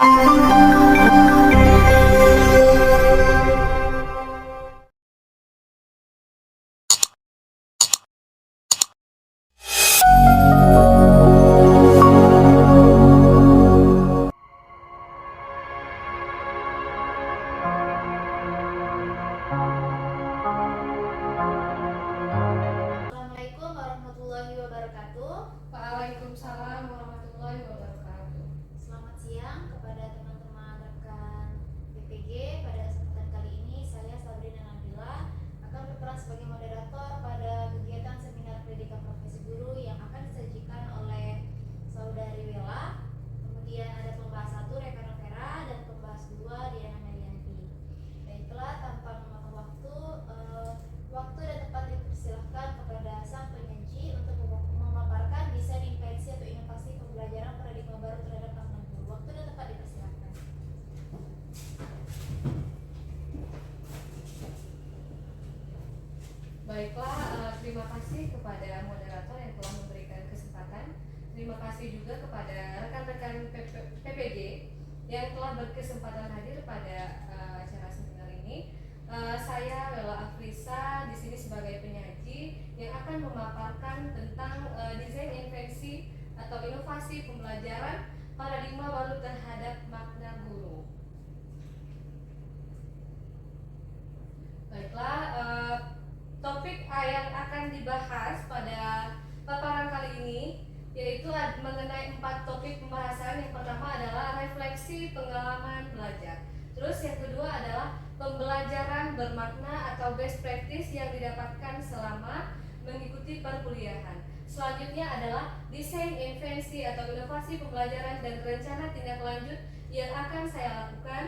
Assalamualaikum warahmatullahi wabarakatuh. Waalaikumsalam warahmatullahi wabarakatuh. Selamat siang kepada teman-teman rekan PPG. Pada kesempatan kali ini saya Sabrina Nabila akan berperan sebagai moderator pada kegiatan seminar pendidikan profesi guru yang akan disajikan oleh Saudari Wela. Kemudian ada pembahas 1 Reka Novera dan pembahas 2 Diana Merianti. Baiklah, tanpa memakan waktu dan tempat dipersilahkan kepada sang penyaji untuk memaparkan desain invensi atau inovasi pembelajaran paradigma baru terhadap makna guru. Waktu dan tempat dipersilahkan. Baiklah, terima kasih kepada moderator yang telah memberikan kesempatan. Terima kasih juga kepada rekan-rekan PPG yang telah berkesempatan hadir pada acara seminar ini. Saya Wela Afrisa di sini sebagai penyaji yang akan memaparkan tentang desain invensi atau inovasi pembelajaran paradigma baru terhadap makna guru. Baiklah, topik yang akan dibahas pada paparan kali ini yaitu mengenai 4 topik pembahasan. Yang pertama adalah refleksi pengalaman belajar. Terus yang kedua adalah pembelajaran bermakna atau best practice yang didapatkan selama mengikuti perkuliahan. Selanjutnya adalah desain invensi atau inovasi pembelajaran dan rencana tindak lanjut yang akan saya lakukan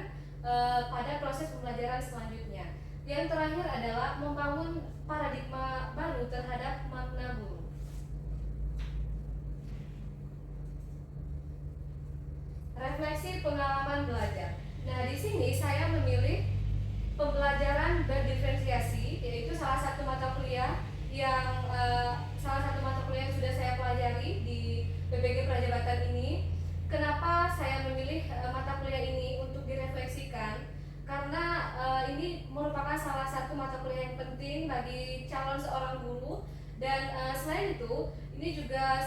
pada proses pembelajaran selanjutnya. Yang terakhir adalah membangun paradigma baru terhadap makna guru. Refleksi pengalaman belajar. Nah, di sini saya memilih pembelajaran berdiferensiasi, yaitu salah satu mata kuliah yang sudah saya pelajari di PPG Prajabatan ini. Kenapa saya memilih mata kuliah ini untuk direfleksikan? Karena ini merupakan salah satu mata kuliah yang penting bagi calon seorang guru, dan selain itu, ini juga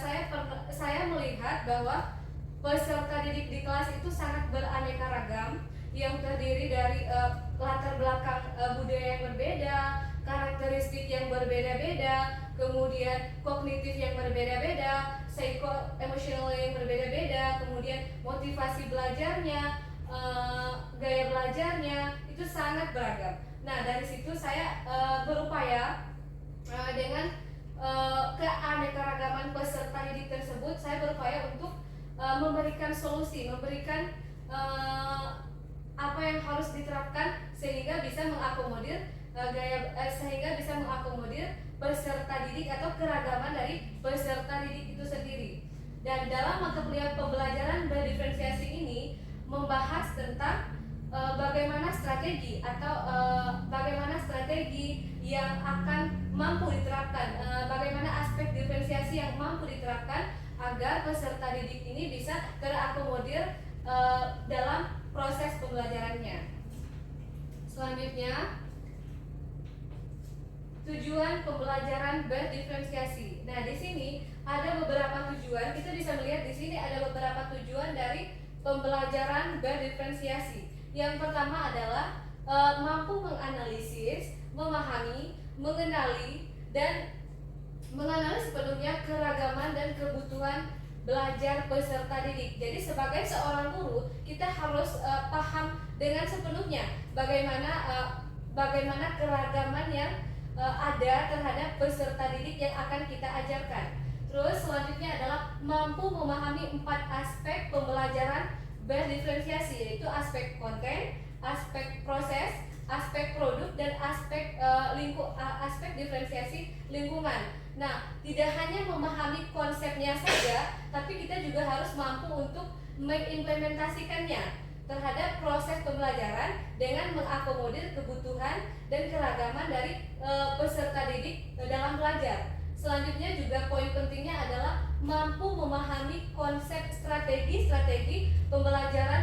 saya melihat bahwa peserta didik di kelas itu sangat beraneka ragam yang terdiri dari latar belakang budaya yang berbeda, karakteristik yang berbeda-beda, kemudian kognitif yang berbeda-beda, psiko-emosional yang berbeda-beda, kemudian motivasi belajarnya, gaya belajarnya itu sangat beragam. Nah, dari situ saya berupaya dengan keanekaragaman peserta didik tersebut, saya berupaya untuk memberikan solusi, memberikan apa yang harus diterapkan sehingga bisa mengakomodir peserta didik atau keragaman dari peserta didik itu sendiri. Dan dalam mata kuliah pembelajaran berdiferensiasi ini membahas tentang bagaimana strategi yang akan mampu diterapkan, bagaimana aspek diferensiasi yang mampu diterapkan agar peserta didik ini bisa terakomodir dalam proses pembelajarannya. Selanjutnya, tujuan pembelajaran berdiferensiasi. Nah, di sini ada beberapa tujuan. Kita bisa melihat di sini ada beberapa tujuan dari pembelajaran berdiferensiasi. Yang pertama adalah mampu menganalisis, memahami, mengenali, dan mengenali sepenuhnya keragaman dan kebutuhan belajar peserta didik. Jadi sebagai seorang guru, kita harus paham dengan sepenuhnya bagaimana keragaman yang ada terhadap peserta didik yang akan kita ajarkan. Terus selanjutnya adalah mampu memahami 4 aspek pembelajaran berdiferensiasi, yaitu aspek konten, aspek proses, aspek produk, dan aspek diferensiasi lingkungan. Nah, tidak hanya memahami konsepnya saja, tapi kita juga harus mampu untuk mengimplementasikannya terhadap proses pembelajaran dengan mengakomodir kebutuhan dan keragaman dari peserta didik dalam belajar. Selanjutnya juga poin pentingnya adalah mampu memahami konsep strategi pembelajaran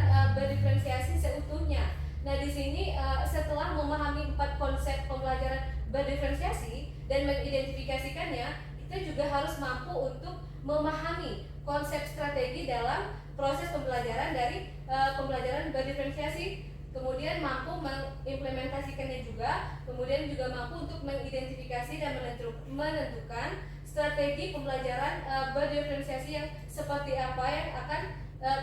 di sini setelah memahami 4 konsep pembelajaran berdiferensiasi dan mengidentifikasikannya, kita juga harus mampu untuk memahami konsep strategi dalam proses pembelajaran dari pembelajaran berdiferensiasi, kemudian mampu mengimplementasikannya juga, kemudian juga mampu untuk mengidentifikasi dan menentukan strategi pembelajaran berdiferensiasi yang seperti apa yang akan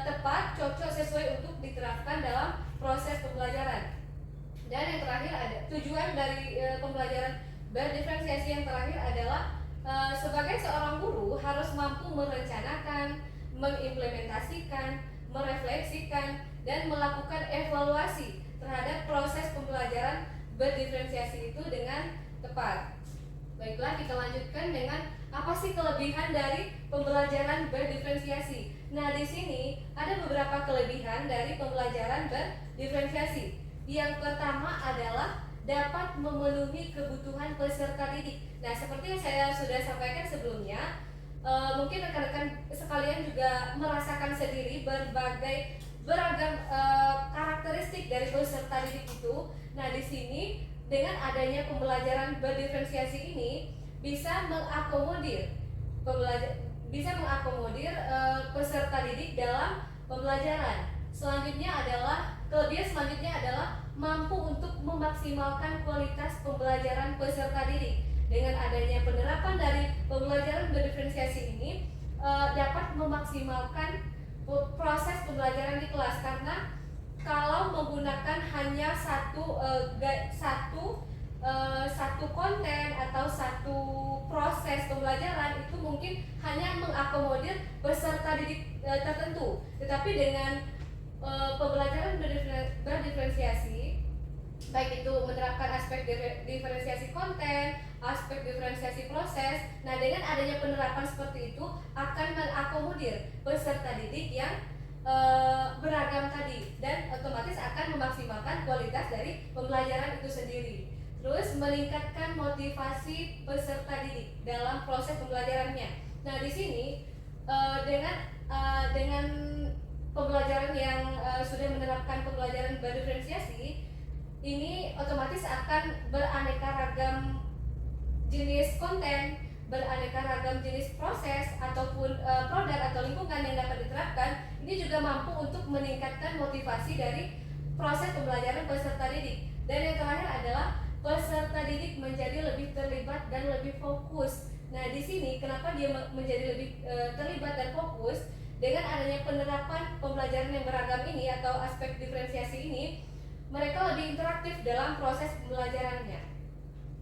tepat, cocok, sesuai untuk diterapkan dalam proses pembelajaran. Dan yang terakhir ada tujuan dari pembelajaran berdiferensiasi yang terakhir adalah sebagai seorang guru harus mampu merencanakan, mengimplementasikan, merefleksikan, dan melakukan evaluasi terhadap proses pembelajaran berdiferensiasi itu dengan tepat. Baiklah, kita lanjutkan dengan apa sih kelebihan dari pembelajaran berdiferensiasi. Nah, di sini ada beberapa kelebihan dari pembelajaran berdiferensiasi. Yang pertama adalah dapat memenuhi kebutuhan peserta didik. Nah, seperti yang saya sudah sampaikan sebelumnya, mungkin rekan-rekan sekalian juga merasakan sendiri beragam karakteristik dari peserta didik itu. Nah, di sini dengan adanya pembelajaran berdiferensiasi ini bisa mengakomodir peserta didik dalam pembelajaran. Kelebihan selanjutnya adalah mampu untuk memaksimalkan kualitas pembelajaran peserta didik. Dengan adanya penerapan dari pembelajaran berdiferensiasi ini dapat memaksimalkan proses pembelajaran di kelas, karena kalau menggunakan hanya satu konten atau satu proses pembelajaran itu mungkin hanya mengakomodir peserta didik tertentu. Tetapi dengan pembelajaran berdiferensiasi, baik itu menerapkan aspek diferensiasi konten, aspek diferensiasi proses. Nah, dengan adanya penerapan seperti itu akan mengakomodir peserta didik yang beragam tadi, dan otomatis akan memaksimalkan kualitas dari pembelajaran itu sendiri. Terus meningkatkan motivasi peserta didik dalam proses pembelajarannya. Nah, di sini dengan pembelajaran yang sudah menerapkan pembelajaran berdiferensiasi, ini otomatis akan beraneka ragam jenis konten, beraneka ragam jenis proses ataupun produk atau lingkungan yang dapat diterapkan. Ini juga mampu untuk meningkatkan motivasi dari proses pembelajaran peserta didik. Dan yang terakhir adalah peserta didik menjadi lebih terlibat dan lebih fokus. Nah, di sini kenapa dia menjadi lebih terlibat dan fokus? Dengan adanya penerapan pembelajaran yang beragam ini atau aspek diferensiasi ini, mereka lebih interaktif dalam proses pembelajarannya.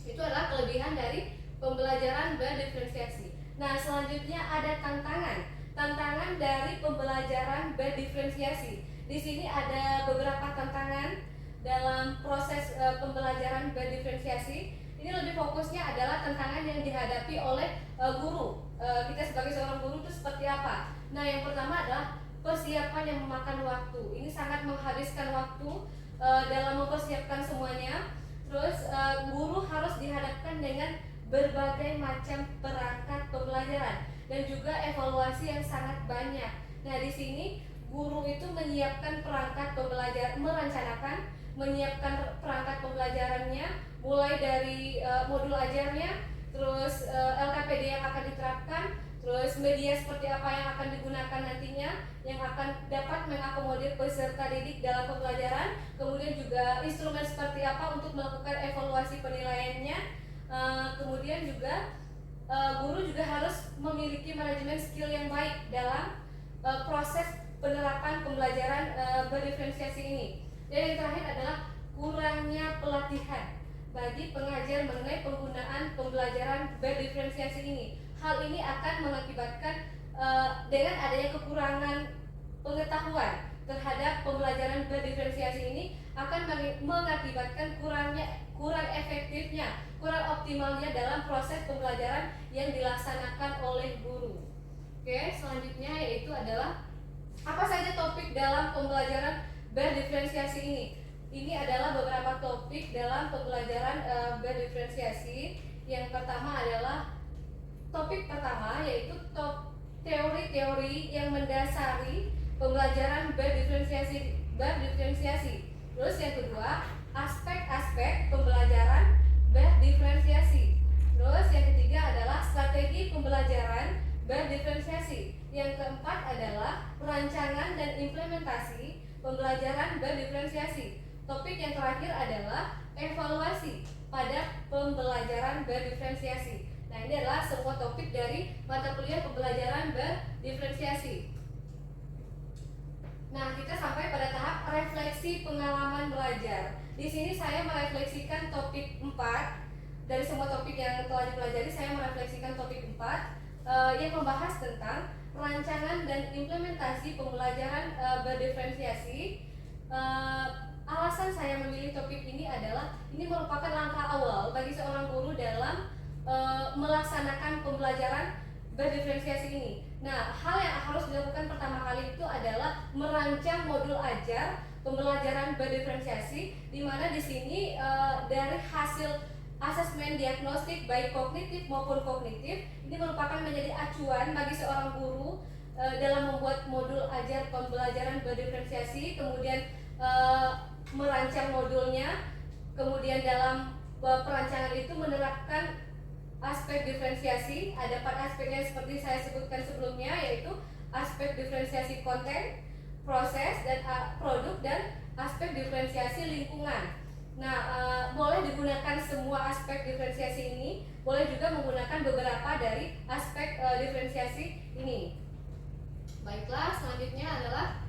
Itu adalah kelebihan dari pembelajaran berdiferensiasi. Nah, selanjutnya ada tantangan dari pembelajaran berdiferensiasi. Di sini ada beberapa tantangan dalam proses pembelajaran berdiferensiasi. Ini lebih fokusnya adalah tantangan yang dihadapi oleh guru. Kita sebagai seorang guru itu seperti apa? Nah, yang pertama adalah persiapan yang memakan waktu. Ini sangat menghabiskan waktu dalam mempersiapkan semuanya. Terus guru harus dihadapkan dengan berbagai macam perangkat pembelajaran dan juga evaluasi yang sangat banyak. Nah, di sini guru itu menyiapkan perangkat pembelajaran, menyiapkan perangkat pembelajarannya, mulai dari modul ajarnya, terus LKPD yang akan diterapkan, terus media seperti apa yang akan digunakan nantinya yang akan dapat mengakomodir peserta didik dalam pembelajaran, kemudian juga instrumen seperti apa untuk melakukan evaluasi penilaiannya. Kemudian juga guru juga harus memiliki manajemen skill yang baik dalam proses penerapan pembelajaran berdiferensiasi ini. Dan yang terakhir adalah kurangnya pelatihan bagi pengajar mengenai penggunaan pembelajaran berdiferensiasi ini. Hal ini akan mengakibatkan dengan adanya kekurangan pengetahuan terhadap pembelajaran berdiferensiasi ini akan mengakibatkan kurang efektifnya, kurang optimalnya dalam proses pembelajaran yang dilaksanakan oleh guru. Oke, selanjutnya yaitu adalah apa saja topik dalam pembelajaran berdiferensiasi ini. Ini adalah beberapa topik dalam pembelajaran berdiferensiasi. Yang pertama adalah topik pertama yaitu teori-teori yang mendasari pembelajaran berdiferensiasi. Terus yang kedua, aspek-aspek pembelajaran berdiferensiasi. Terus yang ketiga adalah strategi pembelajaran berdiferensiasi. Yang keempat adalah perancangan dan implementasi pembelajaran berdiferensiasi. Topik yang terakhir adalah evaluasi pada pembelajaran berdiferensiasi. Nah, ini adalah semua topik dari mata kuliah pembelajaran berdiferensiasi. Nah, kita sampai pada tahap refleksi pengalaman belajar. Di sini saya merefleksikan topik 4. Dari semua topik yang telah dipelajari, saya merefleksikan topik 4 yang membahas tentang rancangan dan implementasi pembelajaran berdiferensiasi. Alasan saya memilih topik ini adalah ini merupakan langkah awal bagi seorang guru dalam melaksanakan pembelajaran berdiferensiasi ini. Nah, hal yang harus dilakukan pertama kali itu adalah merancang modul ajar pembelajaran berdiferensiasi, di mana di sini dari hasil asesmen diagnostik baik kognitif maupun kognitif ini merupakan menjadi acuan bagi seorang guru dalam membuat modul ajar pembelajaran berdiferensiasi, kemudian merancang modulnya, kemudian dalam perancangan itu menerapkan aspek diferensiasi. Ada 4 aspeknya seperti saya sebutkan sebelumnya, yaitu aspek diferensiasi konten, proses, dan produk, dan aspek diferensiasi lingkungan. Nah, boleh digunakan semua aspek diferensiasi ini, boleh juga menggunakan beberapa dari aspek diferensiasi ini. Baiklah, selanjutnya adalah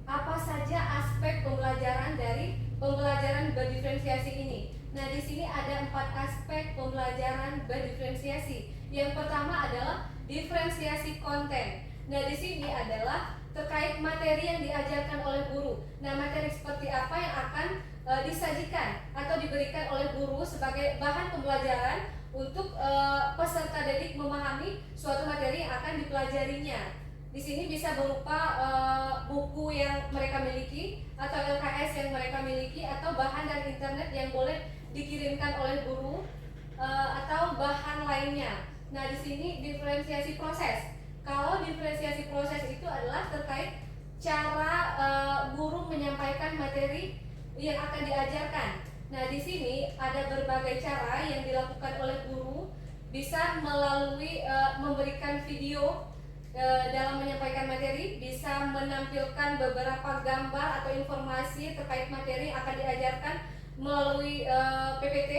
apa saja aspek pembelajaran dari pembelajaran berdiferensiasi ini. Nah, di sini ada 4 aspek pembelajaran berdiferensiasi. Yang pertama adalah diferensiasi konten. Nah, di sini adalah terkait materi yang diajarkan oleh guru. Nah, materi seperti apa yang akan disajikan atau diberikan oleh guru sebagai bahan pembelajaran untuk peserta didik memahami suatu materi yang akan dipelajarinya. Di sini bisa berupa buku yang mereka miliki, atau LKS yang mereka miliki, atau bahan dari internet yang boleh dikirimkan oleh guru, atau bahan lainnya. Nah, di sini diferensiasi proses. Kalau diferensiasi proses itu adalah terkait cara guru menyampaikan materi yang akan diajarkan. Nah, di sini ada berbagai cara yang dilakukan oleh guru, bisa melalui memberikan video dalam menyampaikan materi, bisa menampilkan beberapa gambar atau informasi terkait materi yang akan diajarkan melalui PPT,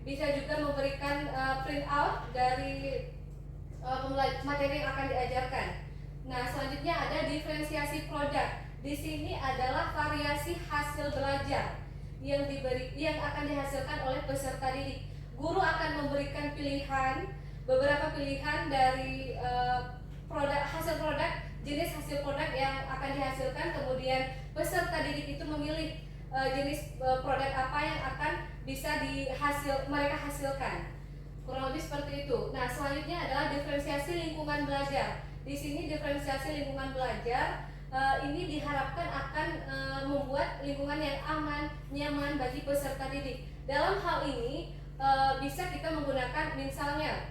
bisa juga memberikan print out dari materi yang akan diajarkan. Nah, selanjutnya ada diferensiasi produk. Di sini adalah variasi hasil belajar yang akan dihasilkan oleh peserta didik. Guru akan memberikan beberapa pilihan dari hasil produk, jenis hasil produk yang akan dihasilkan, kemudian peserta didik itu memilih jenis produk apa yang akan bisa mereka hasilkan. Kurang lebih seperti itu. Nah, selanjutnya adalah diferensiasi lingkungan belajar. Di sini diferensiasi lingkungan belajar ini diharapkan akan membuat lingkungan yang aman, nyaman bagi peserta didik. Dalam hal ini bisa kita menggunakan misalnya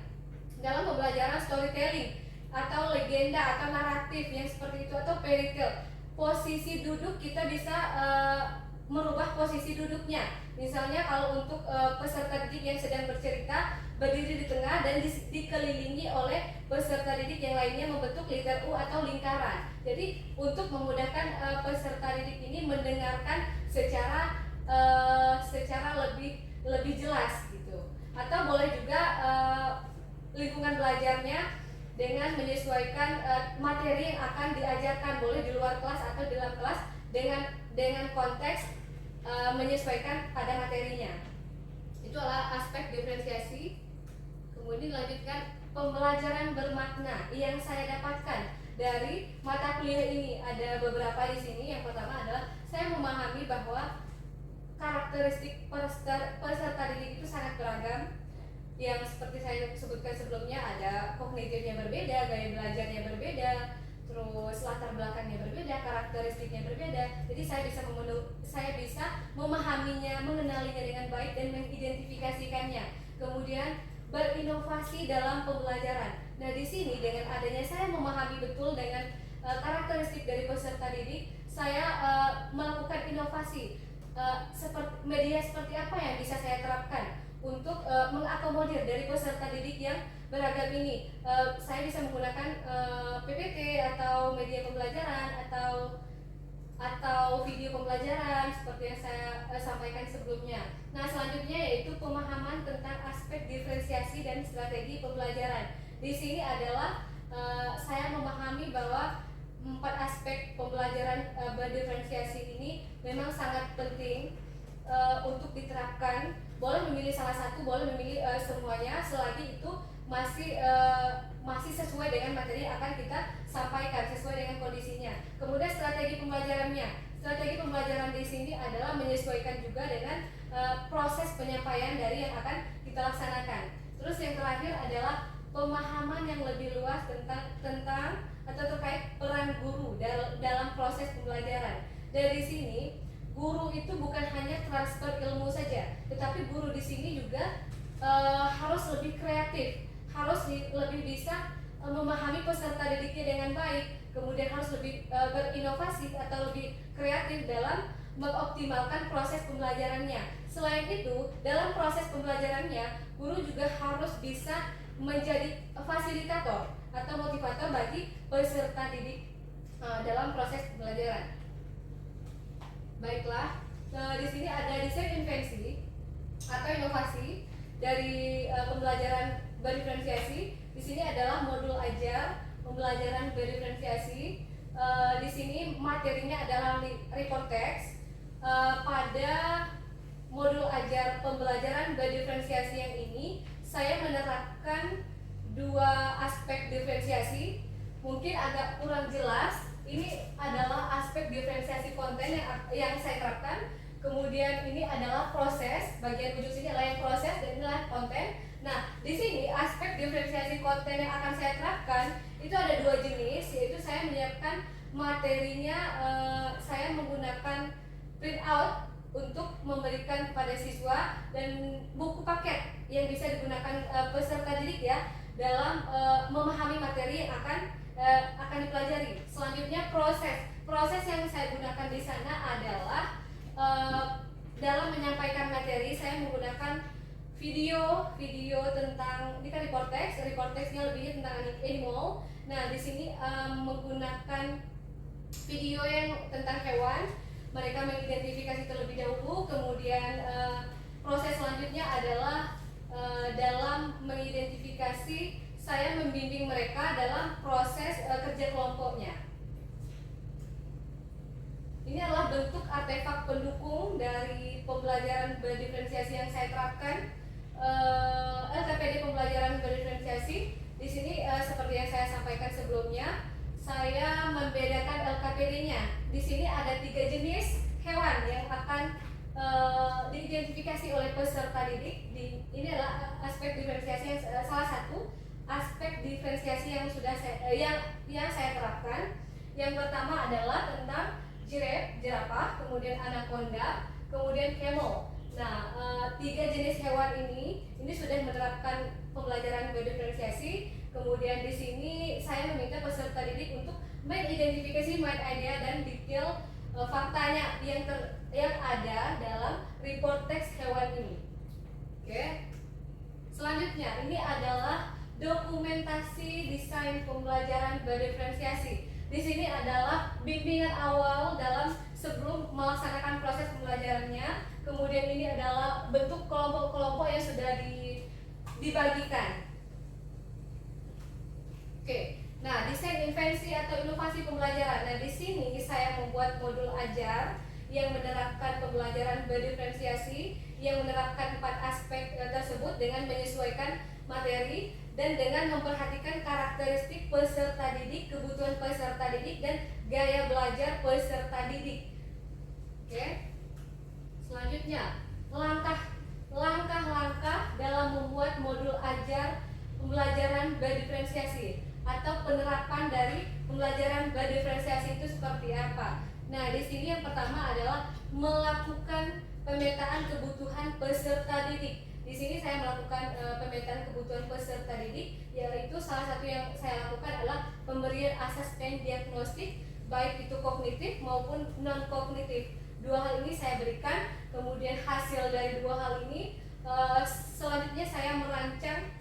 dalam pembelajaran storytelling atau legenda atau naratif yang seperti itu, atau fairy tale. Posisi duduk kita bisa merubah posisi duduknya. Misalnya kalau untuk peserta didik yang sedang bercerita berdiri di tengah dan dikelilingi oleh peserta didik yang lainnya membentuk liter U atau lingkaran. Jadi untuk memudahkan peserta didik ini mendengarkan secara lebih jelas gitu. Atau boleh juga lingkungan belajarnya dengan menyesuaikan materi yang akan diajarkan, boleh di luar kelas atau di dalam kelas dengan konteks menyesuaikan pada materinya. Itu adalah aspek diferensiasi. Kemudian dilanjutkan pembelajaran bermakna yang saya dapatkan dari mata kuliah ini. Ada beberapa di sini. Yang pertama adalah saya memahami bahwa karakteristik peserta didik itu sangat beragam. Yang seperti saya sebutkan sebelumnya, ada kognitifnya berbeda, gaya belajarnya berbeda, terus latar belakangnya berbeda, karakteristiknya berbeda. Jadi saya bisa memahaminya, mengenalinya dengan baik dan mengidentifikasikannya. Kemudian berinovasi dalam pembelajaran. Nah, di sini dengan adanya saya memahami betul dengan karakteristik dari peserta didik, saya melakukan inovasi. Seperti media seperti apa yang bisa saya terapkan untuk mengakomodir dari peserta didik yang beragam ini. Saya bisa menggunakan PPT atau media pembelajaran atau video pembelajaran seperti yang saya sampaikan sebelumnya. Nah, selanjutnya yaitu pemahaman tentang aspek diferensiasi dan strategi pembelajaran. Di sini adalah saya memahami bahwa 4 aspek pembelajaran berdiferensiasi ini memang sangat penting untuk diterapkan. Boleh memilih salah satu, boleh memilih semuanya selagi itu masih sesuai dengan materi yang akan kita sampaikan, sesuai dengan kondisinya. Kemudian strategi pembelajarannya. Strategi pembelajaran di sini adalah menyesuaikan juga dengan proses penyampaian dari yang akan kita laksanakan. Terus yang terakhir adalah pemahaman yang lebih luas tentang atau terkait peran guru dalam proses pembelajaran. Dari sini, guru itu bukan hanya transfer ilmu saja, tetapi guru di sini juga harus lebih kreatif, harus lebih bisa memahami peserta didiknya dengan baik, kemudian harus lebih berinovasi atau lebih kreatif dalam mengoptimalkan proses pembelajarannya. Selain itu, dalam proses pembelajarannya, guru juga harus bisa menjadi fasilitator atau motivator bagi peserta didik dalam proses pembelajaran. Baiklah, di sini ada desain invensi atau inovasi dari pembelajaran berdiferensiasi. Di sini adalah modul ajar pembelajaran berdiferensiasi. Di sini materinya adalah report text. Pada modul ajar pembelajaran berdiferensiasi yang ini, saya menerapkan 2 aspek diferensiasi. Mungkin agak kurang jelas. Ini adalah aspek diferensiasi konten yang saya terapkan. Kemudian ini adalah proses, bagian ujung sini adalah yang proses dan inilah konten. Nah, di sini aspek diferensiasi konten yang akan saya terapkan itu ada 2 jenis, yaitu saya menyiapkan materinya, saya menggunakan print out untuk memberikan kepada siswa dan buku paket yang bisa digunakan peserta didik ya dalam memahami materi yang akan dipelajari. Selanjutnya proses yang saya gunakan di sana adalah dalam menyampaikan materi saya menggunakan video tentang, ini kan report textnya lebih tentang animal. Nah, di sini menggunakan video yang tentang hewan. Mereka mengidentifikasi terlebih dahulu, kemudian proses selanjutnya adalah dalam mengidentifikasi, saya membimbing mereka dalam proses kerja kelompoknya. Ini adalah bentuk artefak pendukung dari pembelajaran berdiferensiasi yang saya terapkan. LKPD pembelajaran berdiferensiasi. Di sini seperti yang saya sampaikan sebelumnya, saya membedakan LKPD-nya. Di sini ada 3 jenis hewan yang akan diidentifikasi oleh peserta didik. Ini adalah aspek diferensiasi yang salah satu aspek diferensiasi yang yang saya terapkan. Yang pertama adalah tentang jerapah, kemudian anaconda, kemudian camel. Nah, 3 jenis hewan ini sudah menerapkan pembelajaran berdiferensiasi. Kemudian di sini saya meminta peserta didik untuk mengidentifikasi mind idea dan detail faktanya yang ada dalam report text hewan ini. Oke. Selanjutnya, ini adalah dokumentasi desain pembelajaran berdiferensiasi. Di sini adalah bimbingan awal dalam sebelum melaksanakan proses pembelajarannya. Kemudian ini adalah bentuk kelompok-kelompok yang sudah dibagikan. Oke. Nah, desain invensi atau inovasi pembelajaran. Nah, di sini saya membuat modul ajar yang menerapkan pembelajaran berdiferensiasi, yang menerapkan 4 aspek tersebut dengan menyesuaikan materi dan dengan memperhatikan karakteristik peserta didik, kebutuhan peserta didik, dan gaya belajar peserta didik. Oke. Selanjutnya, langkah-langkah dalam membuat modul ajar pembelajaran berdiferensiasi atau penerapan dari pembelajaran berdiferensiasi itu seperti apa. Nah, di sini yang pertama adalah melakukan pemetaan kebutuhan peserta didik. Di sini saya melakukan pemetaan kebutuhan peserta didik, yaitu salah satu yang saya lakukan adalah pemberian asesmen diagnostik baik itu kognitif maupun non kognitif. Dua hal ini saya berikan, kemudian hasil dari dua hal ini selanjutnya saya merancang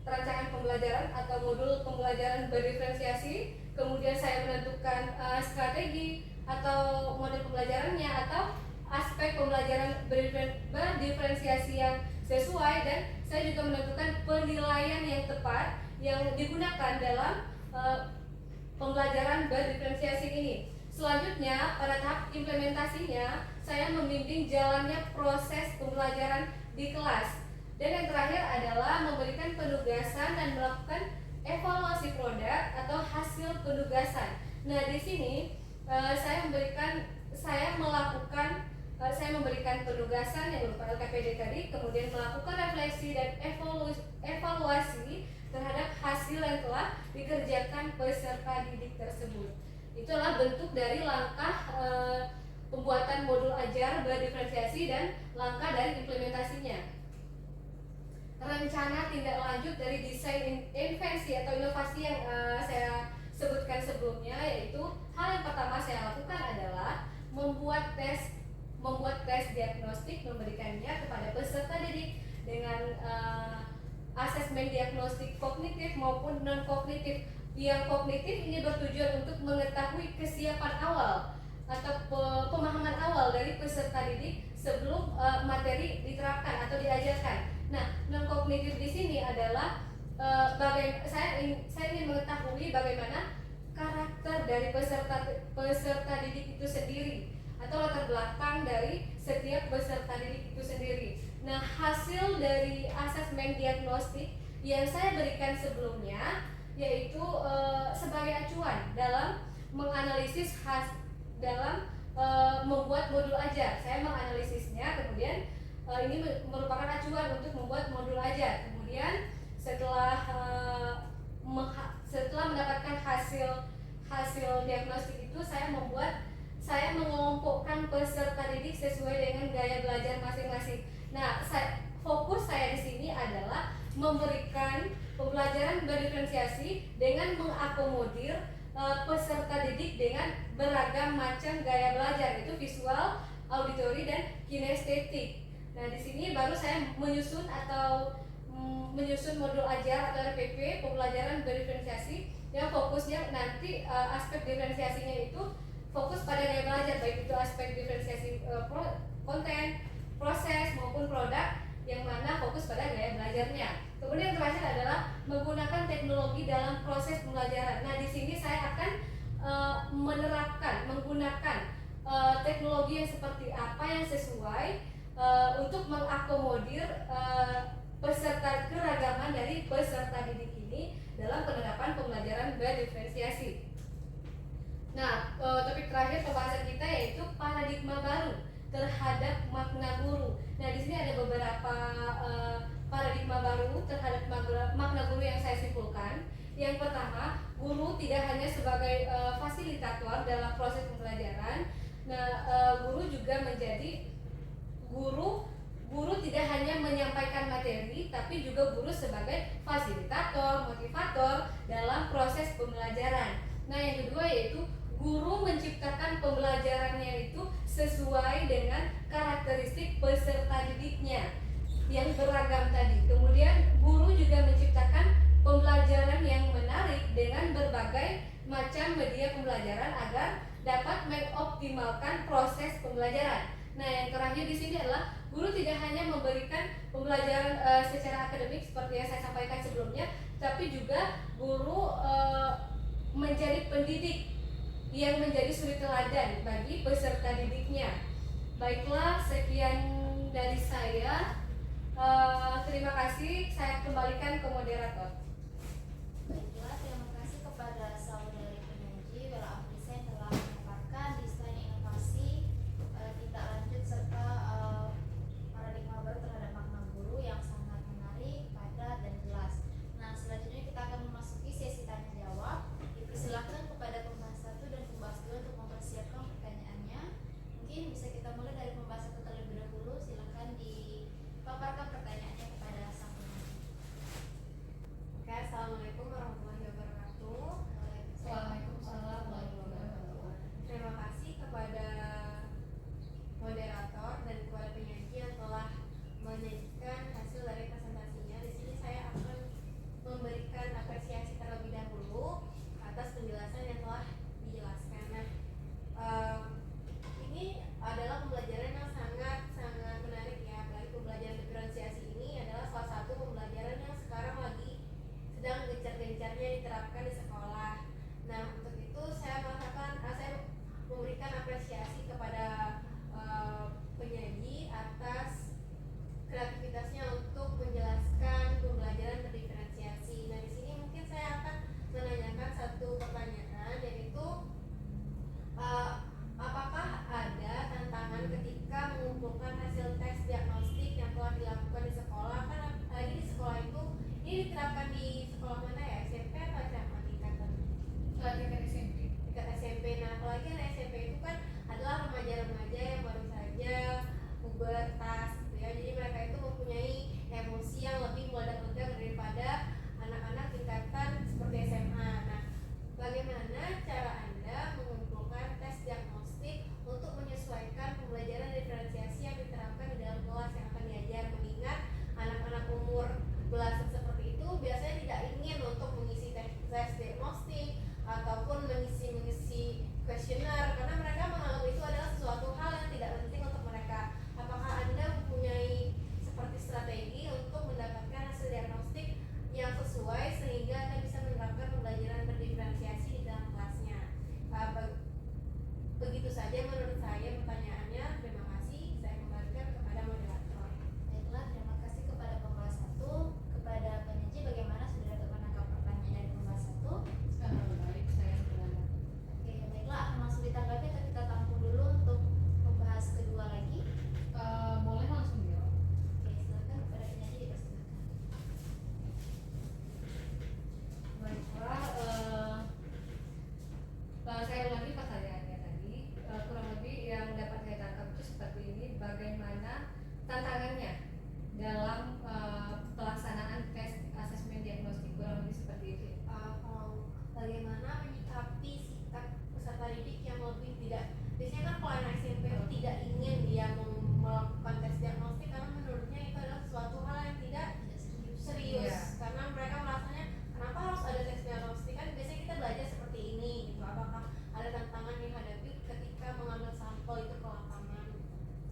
rancangan pembelajaran atau modul pembelajaran berdiferensiasi. Kemudian saya menentukan strategi atau model pembelajarannya atau aspek pembelajaran berdiferensiasi yang sesuai, dan saya juga menentukan penilaian yang tepat yang digunakan dalam pembelajaran berdiferensiasi ini. Selanjutnya pada tahap implementasinya saya membimbing jalannya proses pembelajaran di kelas. Dan yang terakhir adalah memberikan penugasan dan melakukan evaluasi produk atau hasil penugasan. Nah, di sini saya memberikan penugasan yang berupa LKPD tadi, kemudian melakukan refleksi dan evaluasi terhadap hasil yang telah dikerjakan peserta didik tersebut. Itulah bentuk dari langkah pembuatan modul ajar berdiferensiasi dan langkah dari implementasinya. Rencana tindak lanjut dari desain invensi atau inovasi yang saya sebutkan sebelumnya, yaitu hal yang pertama saya lakukan adalah membuat tes diagnostik, memberikannya kepada peserta didik dengan asesmen diagnostik kognitif maupun non kognitif. Yang kognitif ini bertujuan untuk mengetahui kesiapan awal atau pemahaman awal dari peserta didik sebelum materi diterapkan atau diajarkan. Nah, non kognitif di sini adalah saya ingin mengetahui bagaimana karakter dari peserta didik itu sendiri atau latar belakang dari setiap peserta didik itu sendiri. Nah, hasil dari asesmen diagnostik yang saya berikan sebelumnya yaitu sebagai acuan dalam menganalisis dalam membuat modul ajar. Saya menganalisisnya, kemudian ini merupakan acuan untuk membuat modul ajar. Kemudian setelah mendapatkan hasil diagnostik itu, saya mengelompokkan peserta didik sesuai dengan gaya belajar masing-masing. Nah, fokus saya di sini adalah memberikan pembelajaran berdiferensiasi dengan mengakomodir peserta didik dengan beragam macam gaya belajar, itu visual, auditori, dan kinestetik. Nah, di sini baru saya menyusun modul ajar atau RPP pembelajaran berdiferensiasi yang fokusnya nanti aspek diferensiasinya itu fokus pada gaya belajar, baik itu aspek diferensiasi konten, proses maupun produk, yang mana fokus pada gaya belajarnya. Kemudian yang terakhir adalah menggunakan teknologi dalam proses pembelajaran. Nah, di sini saya akan menggunakan teknologi yang seperti apa yang sesuai untuk mengakomodir peserta keragaman dari peserta didik ini dalam penerapan pembelajaran berdiferensiasi. Nah, topik terakhir pembahasan kita yaitu paradigma baru terhadap makna guru. Nah, di sini ada beberapa paradigma baru terhadap makna guru yang saya simpulkan. Yang pertama, guru tidak hanya sebagai fasilitator dalam proses pembelajaran. Nah, guru juga menjadi guru tidak hanya menyampaikan materi, tapi juga guru sebagai fasilitator, motivator dalam proses pembelajaran. Nah, yang kedua yaitu guru menciptakan pembelajarannya itu sesuai dengan karakteristik peserta didiknya yang beragam tadi. Kemudian guru juga menciptakan pembelajaran yang menarik dengan berbagai macam media pembelajaran agar dapat mengoptimalkan proses pembelajaran. Nah, yang terakhir di sini adalah guru tidak hanya memberikan pembelajaran secara akademik seperti yang saya sampaikan sebelumnya, tapi juga guru menjadi pendidik yang menjadi suri teladan bagi peserta didiknya. Baiklah, sekian dari saya. Terima kasih. Saya kembalikan ke moderator. Baiklah, terima kasih kepada saudari penyaji Bella Afrisa yang telah memaparkan desain inovasi, tindak lanjut serta paradigma baru terhadap makna guru yang sangat menarik, padat, dan jelas. Nah, selanjutnya kita akan memasuki sesi tanya jawab. Dipersilakan kepada pembahas 1 dan pembahas 2 untuk mempersiapkan pertanyaannya. Mungkin bisa kita mulai dari pembahas 1 terlebih dahulu. Silakan dipaparkan pertanyaannya kepada sang penanya. bertas gitu ya. Jadi mereka itu mempunyai emosi yang lebih meledak-ledak daripada anak-anak tingkatan seperti SMA. Nah, bagaimana cara Anda mengumpulkan tes diagnostik untuk menyesuaikan pembelajaran diferensiasi yang diterapkan di dalam kelas yang akan diajar, mengingat anak-anak umur belasan seperti itu biasanya tidak ingin untuk mengisi tes diagnostik ataupun mengisi kuesioner karena mereka menganggap itu adalah sesuatu hal yang tidak penting untuk mereka. Apakah Anda mempunyai seperti strategi untuk mendapatkan hasil diagnostik yang sesuai sehingga Anda bisa menerapkan pembelajaran berdiferensiasi di dalam kelasnya? Begitu saja menurut saya pertanyaannya. Terima kasih. Saya kembalikan kepada moderator. Baiklah, terima kasih kepada pembalas 1. Kepada penyaji, bagaimana sudah dapat menangkap pertanyaan dari pembalas 1? Baik, saya mendengar. Oke, baiklah, akan langsung ditanggapi atau kita tampung dulu untuk membahas kedua lagi? Boleh langsung ya. Oke, silakan kepada penyaji dipersilakan. Baiklah, saya ulangi pertanyaannya tadi. Kurang lebih yang dapat saya tangkap itu seperti ini: bagaimana tantangannya dalam pelaksanaan tes asesmen diagnostik, kurang lebih seperti itu. Bagaimana menyikapi sikap peserta didik yang lebih tidak, biasanya kan kalau anak SMP tidak ingin dia melakukan tes diagnostik karena menurutnya itu adalah suatu hal yang tidak serius. Iya. Karena mereka merasanya kenapa harus ada tes diagnostik, kan biasanya kita belajar seperti ini gitu. Apakah ada tantangan yang dihadapi ketika mengambil sampel itu ke lapangan?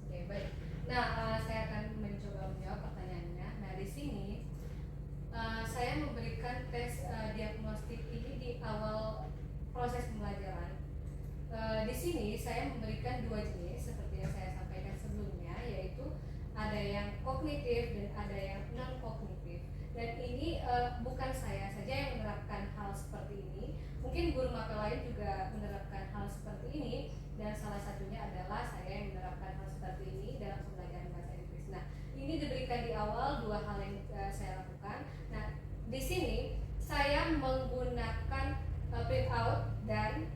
Oke, baik. Nah, saya akan mencoba menjawab pertanyaannya. Nah, di sini saya memberikan tes diagnostik ini di awal proses pembelajaran. Di sini saya memberikan 2 jenis seperti yang saya sampaikan sebelumnya, yaitu ada yang kognitif dan ada yang non kognitif. Dan ini bukan saya saja yang menerapkan hal seperti ini, mungkin guru mapel lain juga menerapkan hal seperti ini, dan salah satunya adalah saya yang menerapkan hal seperti ini dalam pembelajaran bahasa Inggris. Nah, ini diberikan di awal 2 hal yang saya lakukan. Nah, di sini saya menggunakan print out dan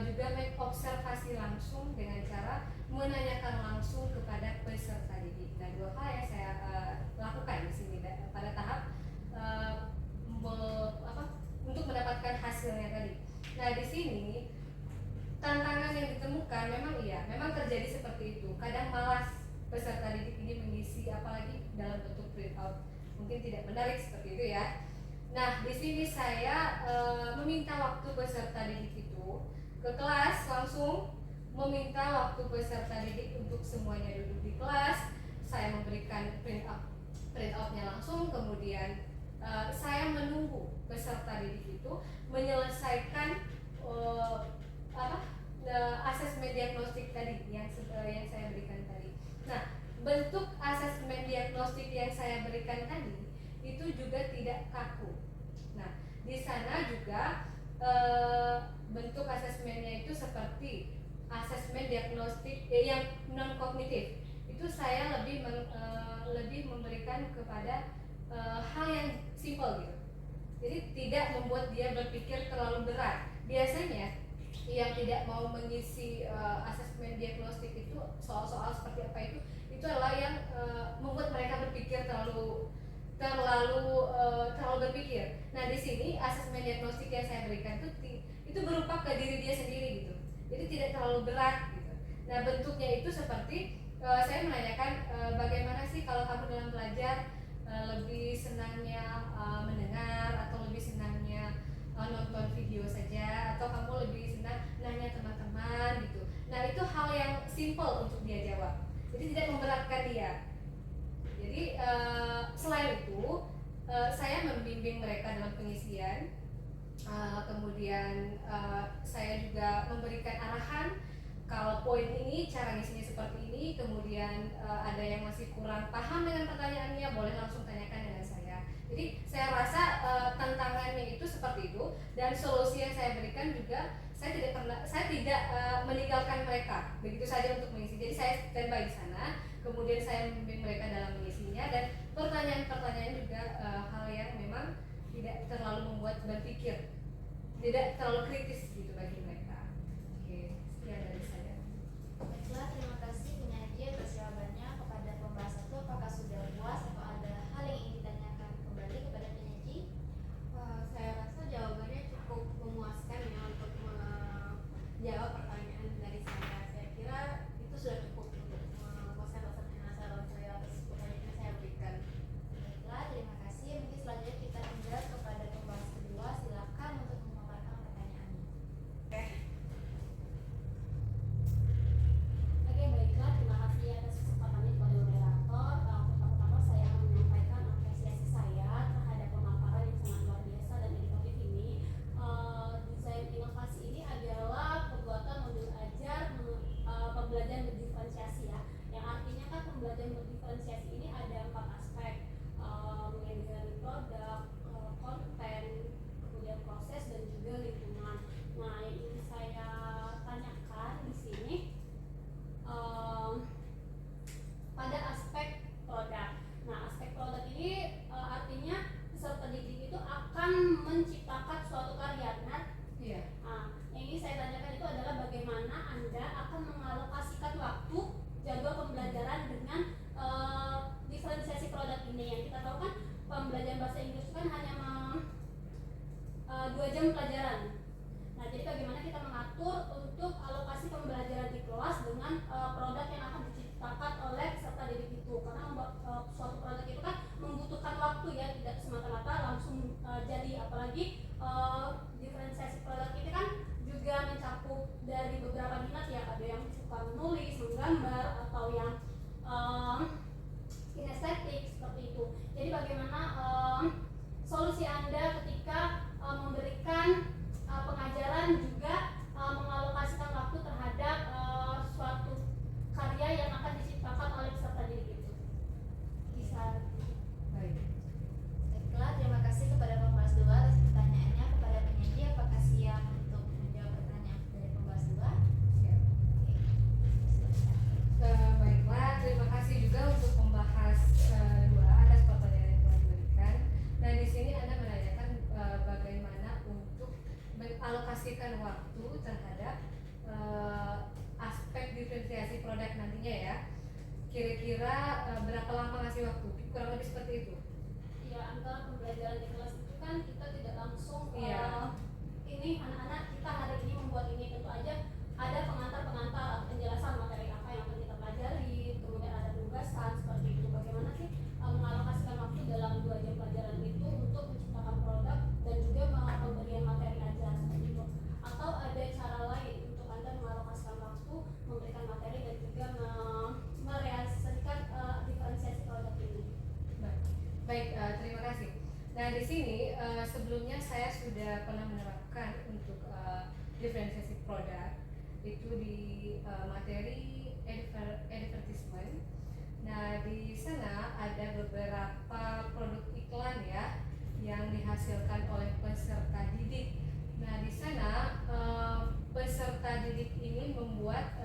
juga mengobservasi langsung dengan cara menanyakan langsung kepada peserta didik. Nah, 2 hal yang saya lakukan di sini pada tahap untuk mendapatkan hasilnya tadi. Nah, di sini tantangan yang ditemukan memang terjadi seperti itu. Kadang malas peserta didik ini mengisi, apalagi dalam bentuk print out, mungkin tidak menarik seperti itu ya. Nah, di sini saya meminta waktu peserta didik itu ke kelas, langsung meminta waktu peserta didik untuk semuanya duduk di kelas. Saya memberikan print outnya langsung, kemudian saya menunggu peserta didik itu menyelesaikan asesmen diagnostik tadi yang saya berikan tadi. Nah, bentuk asesmen diagnostik yang saya berikan tadi itu juga tidak kaku. Nah, di sana juga bentuk asesmennya itu seperti asesmen diagnostik yang non kognitif. Itu saya lebih memberikan kepada hal yang simple gitu. Jadi tidak membuat dia berpikir terlalu berat. Biasanya yang tidak mau mengisi asesmen diagnostik itu soal-soal seperti apa itu adalah yang membuat mereka berpikir terlalu berpikir. Nah, di sini asesmen diagnostik yang saya berikan itu berupa ke diri dia sendiri gitu. Jadi tidak terlalu berat gitu. Nah, bentuknya itu seperti saya menanyakan bagaimana sih kalau kamu dalam belajar, lebih senangnya mendengar atau lebih senangnya nonton video saja, atau kamu lebih senang nanya teman-teman gitu. Nah, itu hal yang simple untuk dia jawab. Jadi tidak memberatkan dia. Jadi selain itu saya membimbing mereka dalam pengisian. Kemudian saya juga memberikan arahan kalau poin ini cara ngisinya seperti ini. Kemudian ada yang masih kurang paham dengan pertanyaannya, boleh langsung tanyakan dengan saya. Jadi saya rasa tantangannya itu seperti itu, dan solusi yang saya berikan juga saya tidak meninggalkan mereka begitu saja untuk mengisi. Jadi saya standby di sana, kemudian saya membimbing mereka dalam mengisinya, dan pertanyaan-pertanyaan juga hal yang memang tidak terlalu membuat berpikir, tidak terlalu kritis gitu bagi mereka. Oke, sekian dari saya. Baiklah, terima kasih penyaji atas jawabannya. Kepada dari produk, konten, kemudian proses dan juga lingkungan. Nah, yang ingin saya tanyakan di sini pada aspek produk. Nah, aspek produk ini artinya peserta didik itu akan menciptakan suatu karya, benar? Iya. Nah, yang ingin saya tanyakan itu adalah bagaimana Anda akan mengalokasikan waktu jadwal pembelajaran dengan diferensiasi produk ini. Yang kita tahu kan pembelajaran bahasa Inggris kan hanya 2 jam pelajaran. Nah, jadi bagaimana kita mengatur untuk alokasi pembelajaran di kelas dengan produk yang akan diciptakan oleh peserta didik itu, karena membuat suatu produk itu kan membutuhkan waktu ya, tidak semata-mata langsung jadi, apalagi diferensiasi produk ini kan juga mencakup dari beberapa minat ya, ada yang suka menulis, menggambar, atau yang kinestetik seperti itu. Jadi bagaimana solusi Anda ketika memberikan pengajaran juga mengalokasikan waktu terhadap suatu karya yang akan diciptakan oleh peserta didik itu? Bisa. Baik. Baiklah, terima kasih kepada pembahas 2 atas pertanyaannya. Kepada penyaji, apakah siap untuk menjawab pertanyaan dari pembahas 2? Siap. Oke, silakan. Baiklah, terima kasih juga untuk pembahas 2 atas pertanyaan yang telah diberikan. Nah, di sini Anda menanyakan bagaimana untuk mengalokasikan waktu terhadap aspek diferensiasi produk nantinya ya. Kira-kira berapa lama ngasih waktu? Kurang lebih seperti itu. Ya, antara pembelajaran di kelas itu kan kita tidak langsung Iya. ini anak-anak kita hari ini membuat ini, tentu aja ada pengantar penjelasan materi apa yang akan kita pelajari, kemudian ada tugasan seperti itu. Bagaimana sih mengalokasikan waktu dalam 2 jam pelajaran itu untuk menciptakan produk dan juga pemberian materi ajar seperti itu, atau ada cara lain untuk Anda mengalokasikan waktu, memberikan materi dan juga merealisasikan diferensiasi produk ini? Baik, terima kasih. Nah, di sini sebelumnya saya sudah pernah menerapkan untuk diferensiasi produk itu di materi advertisement. Nah, di sana ada beberapa produk iklan ya yang dihasilkan oleh peserta didik. Nah, di sana peserta didik ini membuat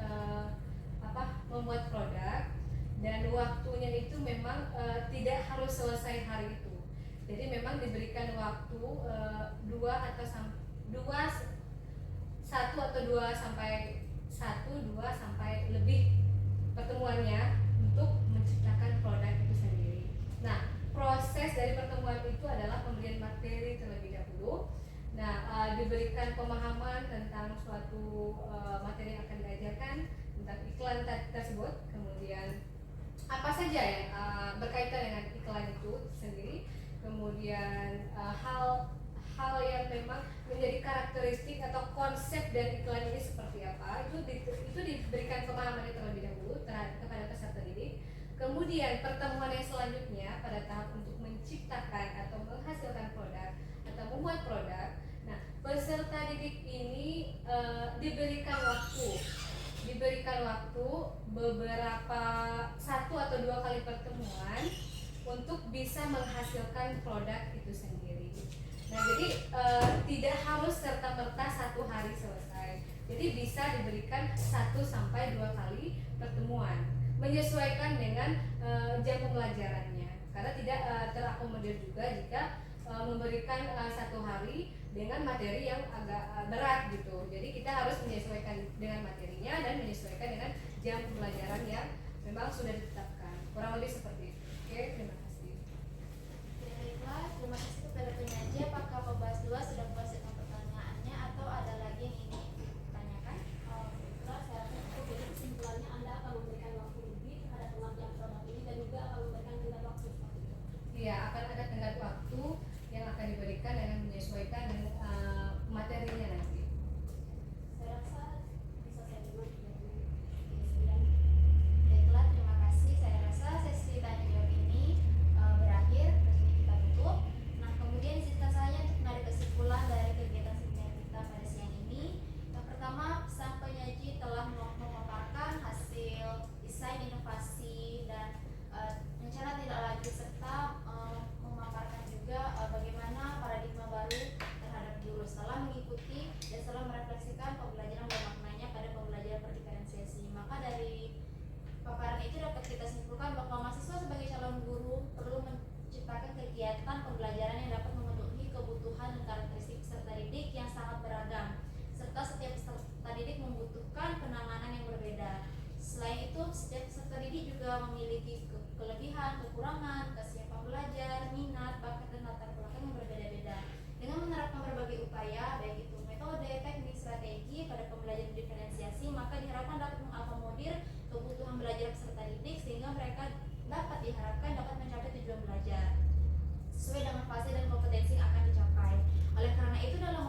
membuat produk, dan waktunya itu memang tidak harus selesai hari itu. Jadi memang diberikan waktu 1 sampai lebih pertemuannya untuk menciptakan produk itu sendiri. Nah, proses dari pertemuan itu adalah pemberian materi terlebih dahulu. Nah, diberikan pemahaman tentang suatu materi yang akan diajarkan, tentang iklan tersebut, kemudian apa saja yang berkaitan dengan iklan itu sendiri, kemudian hal yang memang menjadi karakteristik atau konsep dari iklan ini seperti apa, itu diberikan pemahaman terlebih dahulu kepada peserta didik. Kemudian pertemuan yang selanjutnya pada tahap untuk menciptakan atau menghasilkan produk atau membuat produk. Nah, peserta didik ini diberikan waktu beberapa 1 atau 2 kali pertemuan untuk bisa menghasilkan produk itu sendiri. Nah, jadi tidak harus serta-merta 1 hari selesai. Jadi bisa diberikan 1 sampai 2 kali pertemuan, menyesuaikan dengan jam pembelajarannya. Karena tidak terakomodir juga jika memberikan 1 hari dengan materi yang agak berat gitu. Jadi kita harus menyesuaikan dengan materinya dan menyesuaikan dengan jam pembelajaran yang memang sudah ditetapkan. Kurang lebih seperti itu. Oke, terima kasih. Baiklah, terima kasih kepada penyaji. Apakah pembahas 2 sudah puas dengan pertanyaannya atau ada lagi yang ingin ditanyakan? Baiklah, saya rasa cukup. Jadi kesimpulannya Anda akan memberikan waktu lebih terhadap pengertian produk ini dan juga akan memberikan tenggat waktu seperti itu. Iya, akan ada tenggat waktu yang akan diberikan dengan menyesuaikan dengan materinya nanti. Saya rasa bisa saya terima dari Baiklah, terima kasih. Saya rasa sesi tanya jawab ini berakhir. Resmi kita tutup. Nah, kemudian izinkan saya untuk menarik kesimpulan dari kegiatan seminar kita pada siang ini. Yang pertama, sang penyaji telah memaparkan hasil desain inovasi dan rencana tindak lanjut serta memaparkan juga itu setiap peserta didik juga memiliki kelebihan, kekurangan, kesiapan belajar, minat, bakat, dan latar belakang yang berbeda-beda. Dengan menerapkan berbagai upaya, baik itu metode, teknik, strategi pada pembelajaran diferensiasi, maka diharapkan dapat mengakomodir kebutuhan belajar peserta didik sehingga mereka dapat mencapai tujuan belajar sesuai dengan fase dan kompetensi yang akan dicapai. Oleh karena itu, dalam